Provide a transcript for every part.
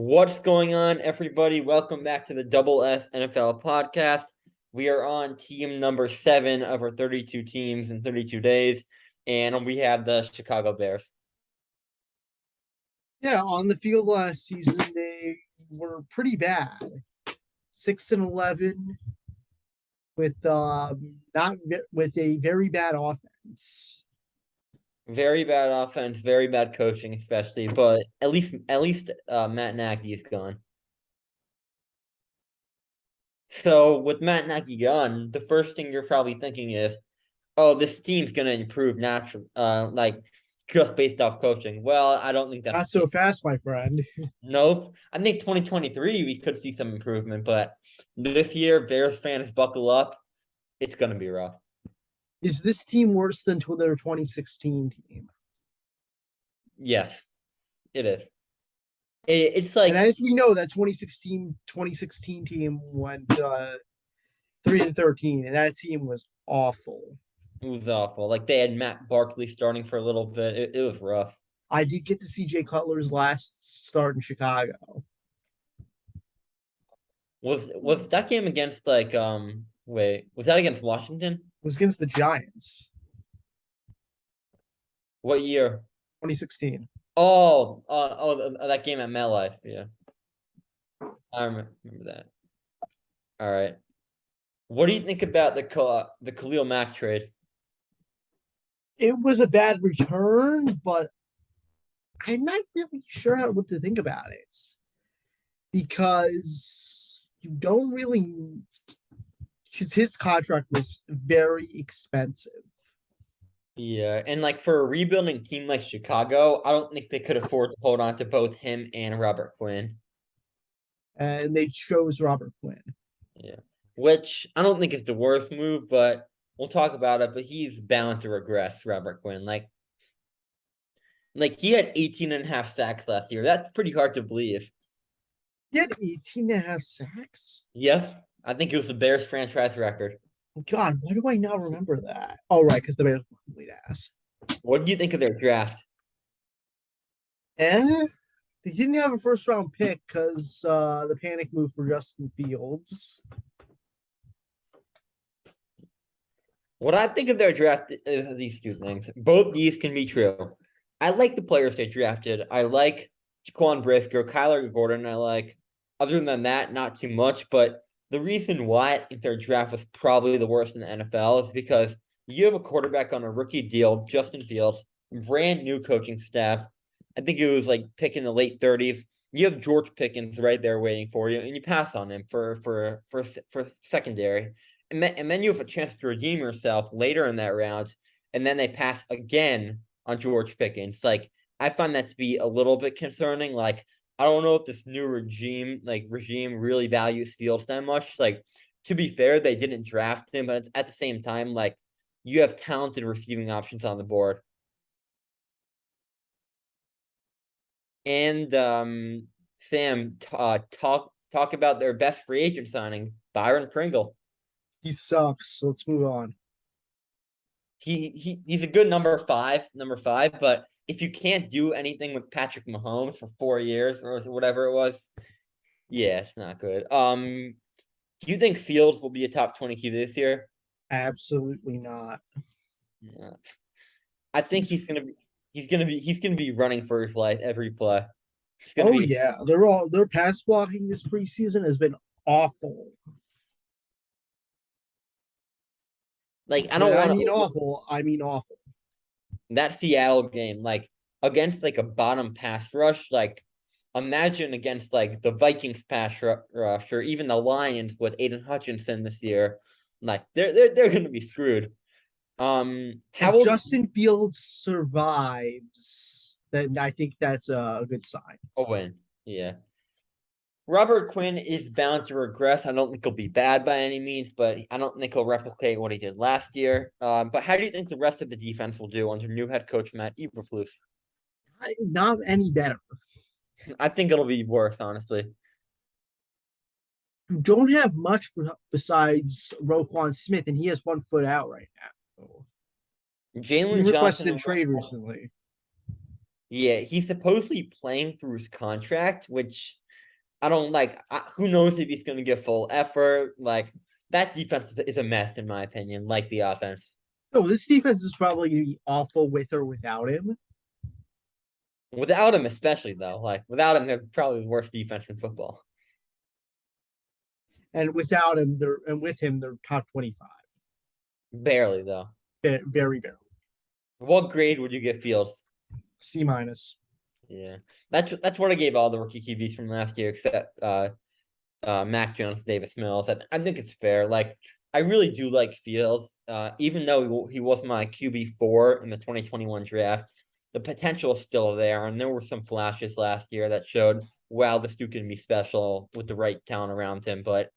What's going on, everybody? Welcome back to the Double F NFL podcast. We are on team number 7 of our 32 teams in 32 days, and we have the Chicago Bears. Yeah, on the field last season, they were pretty bad. 6-11 with not with a very bad offense. Very bad offense, very bad coaching, especially. But at least Matt Nagy is gone. So with Matt Nagy gone, the first thing you're probably thinking is, "Oh, this team's gonna improve naturally, like just based off coaching." Well, I don't think that's Not the so case. fast, my friend. Nope. I think 2023 we could see some improvement, but this year, Bears fans buckle up. It's gonna be rough. Is this team worse than their 2016 team? Yes, it is. It's And like as we know, that 2016 team went 3-13, and that team was awful. it was awful. Like they had Matt Barkley starting for a little bit. It was rough. I did get to see Jay Cutler's last start in Chicago. Was that game against wait, was that against Washington? It was against the Giants, What year? 2016. That game at MetLife. Yeah, I remember that. All right. What do you think about the Khalil Mack trade? It was a bad return, but I'm not really sure what to think about it because you don't really, because his contract was very expensive. Yeah, and like for a rebuilding team like Chicago, I don't think they could afford to hold on to both him and Robert Quinn. And they chose Robert Quinn. Yeah. Which I don't think is the worst move, but we'll talk about it. But he's bound to regress, Robert Quinn. Like he had 18 and a half sacks last year. That's pretty hard to believe. He had 18 and a half sacks. Yeah. I think it was the Bears franchise record. God, why do I not remember that? Oh, right, because the Bears were complete ass. What do you think of their draft? Eh? They didn't have a first round pick because the panic move for Justin Fields. What I think of their draft is these two things. Both these can be true. I like the players they drafted. I like Jaquan Brisker, Kyler Gordon. I like. Other than that, not too much. But the reason why I think their draft was probably the worst in the NFL is because you have a quarterback on a rookie deal, Justin Fields, brand new coaching staff. I think it was like pick in the late 30s. You have George Pickens right there waiting for you, and you pass on him for secondary. And then you have a chance to redeem yourself later in that round, and then they pass again on George Pickens. Like I find that to be a little bit concerning. Like I don't know if this new regime really values Fields that much. Like to be fair, they didn't draft him, but at the same time, like you have talented receiving options on the board. And Sam, talk about their best free agent signing, Byron Pringle. He sucks. Let's move on. He's a good number five, but if you can't do anything with Patrick Mahomes for 4 years or whatever it was, yeah, it's not good. Do you think Fields will be a top 20 QB this year? Absolutely not. Yeah. I think he's gonna be running for his life every play. It's gonna Oh be yeah, their pass blocking this preseason has been awful. like I When don't I want mean to awful, I mean awful. that Seattle game, like against like a bottom pass rush, like imagine against like the Vikings rush or even the Lions with Aiden Hutchinson this year. Like they're gonna be screwed. How If old Justin Fields survives, then I think that's a good sign. Owen? Yeah. Robert Quinn is bound to regress. I don't think he'll be bad by any means, but I don't think he'll replicate what he did last year. But how do you think the rest of the defense will do under new head coach Matt Eberflus? Not any better. I think it'll be worse, honestly. You don't have much besides Roquan Smith, and he has 1 foot out right now. He Jalen Johnson requested a and trade recently. yeah, he's supposedly playing through his contract, which I don't like. Who knows if he's going to give full effort? Like that defense is a mess in my opinion. Like the offense, Oh, this defense is probably gonna be awful with or without him. without him especially though. Like without him, they're probably the worst defense in football. And without him, and with him, they're top 25. Barely though. Very barely. What grade would you give Fields? C minus. Yeah, that's what I gave all the rookie QBs from last year, except Mac Jones, Davis Mills. I think it's fair. Like I really do like Fields. Even though he was my QB4 in the 2021 draft, the potential is still there, and there were some flashes last year that showed, wow, this dude can be special with the right talent around him. But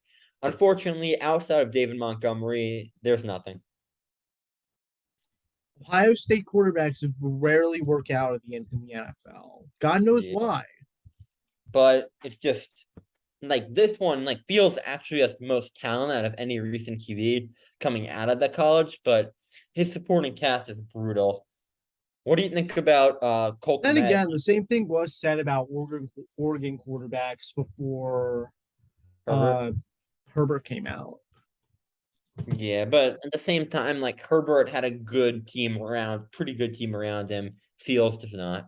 unfortunately, outside of David Montgomery, there's nothing. Ohio State quarterbacks rarely work out in the NFL. God knows Yeah. why. But it's just like this one, like Fields actually has the most talent out of any recent QB coming out of the college, but his supporting cast is brutal. What do you think about Cole Then Kmet? again, the same thing was said about Oregon quarterbacks before Herbert? Herbert came out. Yeah, but at the same time, like Herbert had a good team around, pretty good team around him. Fields does not.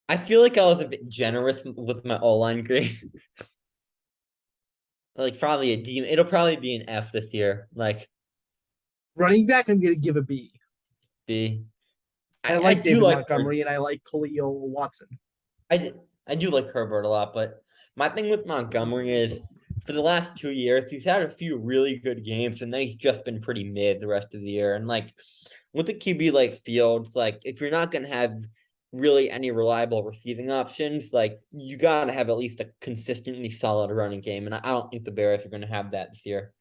I feel like I was a bit generous with my O-line grade. Like probably a D. It'll probably be an F this year. Like Running back, I'm going to give a B. B. I I like do David like Montgomery and I like Khalil Watson. I do like Herbert a lot, but my thing with Montgomery is for the last 2 years, he's had a few really good games, and then he's just been pretty mid the rest of the year. And like with the QB like Fields, like if you're not gonna have really any reliable receiving options, like you gotta have at least a consistently solid running game. And I don't think the Bears are gonna have that this year,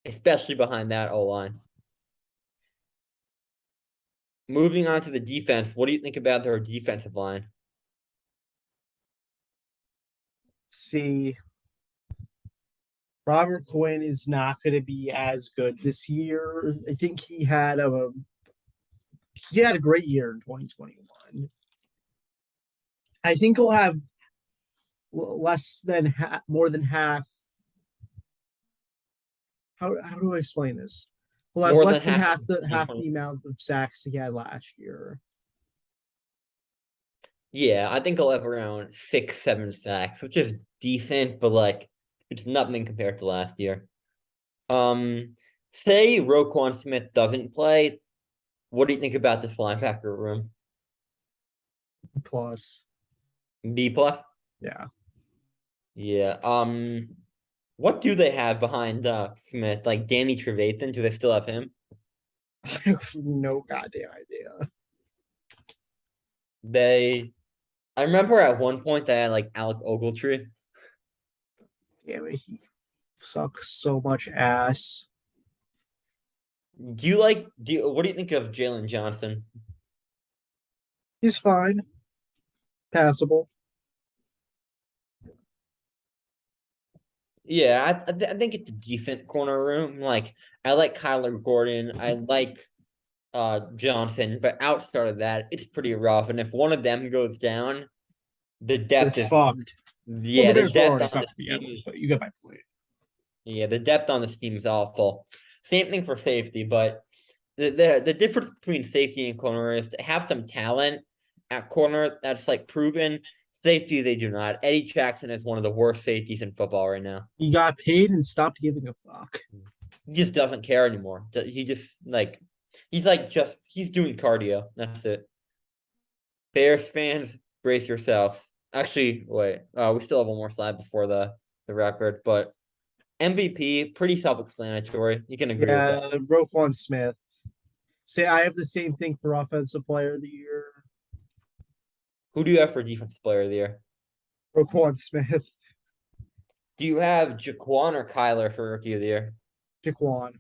especially behind that O line. Moving on to the defense, what do you think about their defensive line? See, Robert Quinn is not going to be as good this year. I think he had a great year in 2021. I think he'll have less than more than half. How do I explain this? He'll have More than less than half of half 2020. the amount of sacks he had last year. Yeah, I think I'll have around 6, 7 sacks, which is decent, but like it's nothing compared to last year. Say Roquan Smith doesn't play. What do you think about this linebacker room? Plus, B plus? yeah, Yeah. What do they have behind Smith? Like Danny Trevathan? Do they still have him? no goddamn idea. I remember at one point they had like Alec Ogletree. Damn it, he sucks so much ass. What do you think of Jalen Johnson? He's fine, passable. Yeah, I think it's a decent corner room. Like I like Kyler Gordon, I like Johnson, but outside of that, it's pretty rough. And if one of them goes down, the They're depth is fucked. Well, the yeah, the Bears were depth already on the fucked to begin team with, is but you get my point. yeah, the depth on this team is awful. Same thing for safety, but the difference between safety and corner is to have some talent at corner that's like proven. Safety, they do not. Eddie Jackson is one of the worst safeties in football right now. He got paid and stopped giving a fuck. He just doesn't care anymore. He just like he's doing cardio. That's it. Bears fans, brace yourselves. Actually, wait. We still have one more slide before the record, but MVP pretty self-explanatory. You can agree with that. Yeah, Roquan Smith. Say I have the same thing for offensive player of the year. Who do you have for defensive player of the year? Roquan Smith. Do you have Jaquan or Kyler for rookie of the year? Jaquan.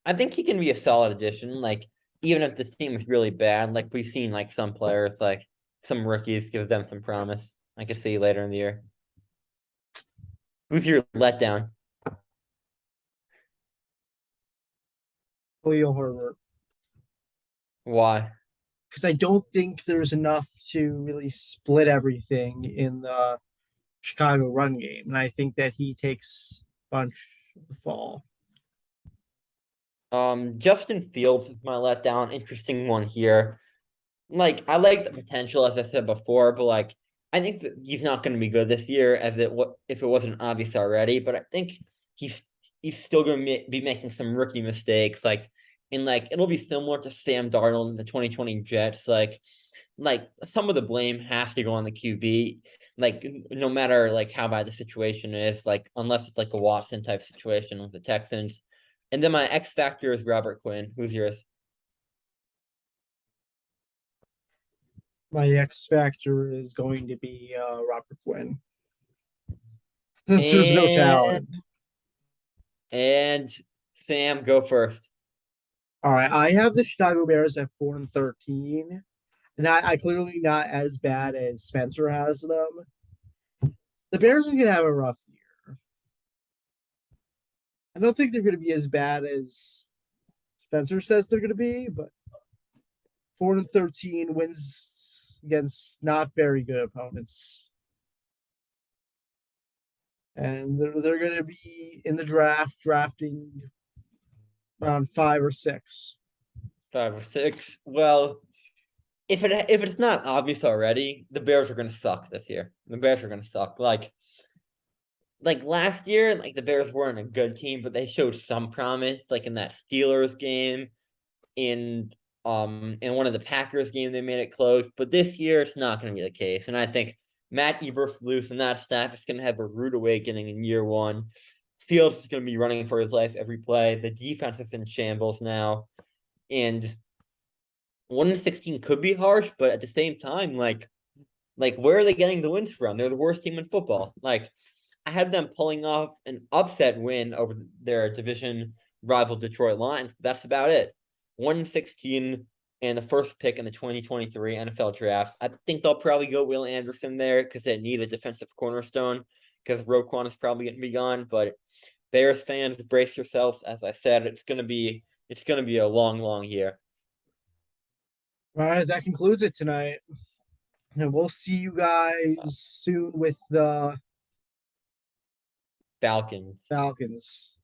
I think he can be a solid addition. Like even if this team is really bad, like we've seen like some players, like some rookies, give them some promise. I can see later in the year. Who's your letdown? Khalil Herbert. Why? because I don't think there's enough to really split everything in the Chicago run game, and I think that he takes a bunch of the fall. Justin Fields is my letdown. Interesting one here. Like, I like the potential, as I said before, but like, I think that he's not going to be good this year, as it what if it wasn't obvious already. But I think he's he's still going to be making some rookie mistakes, like it'll be similar to Sam Darnold in the 2020 Jets. Like some of the blame has to go on the QB. Like no matter like how bad the situation is, like unless it's like a Watson type situation with the Texans. And then my X factor is Robert Quinn. Who's yours? My X factor is going to be Robert Quinn. There's no And talent. and Sam, go first. All right, I have the Chicago Bears at 4-13, and I clearly not as bad as Spencer has them. The Bears are gonna have a rough year. I don't think they're gonna be as bad as Spencer says they're gonna be, but 4-13 wins against not very good opponents. And they're gonna be in the draft drafting around 5 or 6. 5 or 6. Well, if it's not obvious already, the Bears are gonna suck this year. The Bears are gonna suck. Like last year, like the Bears weren't a good team, but they showed some promise, like in that Steelers game, in one of the Packers game, they made it close. But this year, it's not gonna be the case. And I think Matt Eberflus and that staff is gonna have a rude awakening in year one. Fields is gonna be running for his life every play. The defense is in shambles now. And 1-16 could be harsh, but at the same time, like where are they getting the wins from? They're the worst team in football. Like I have them pulling off an upset win over their division rival Detroit Lions. That's about it. 1-16 and the first pick in the 2023 NFL draft. I think they'll probably go Will Anderson there because they need a defensive cornerstone because Roquan is probably going to be gone. But Bears fans, brace yourselves. As I said, it's gonna be a long, long year. All right, that concludes it tonight. And we'll see you guys soon with the Falcons. Falcons.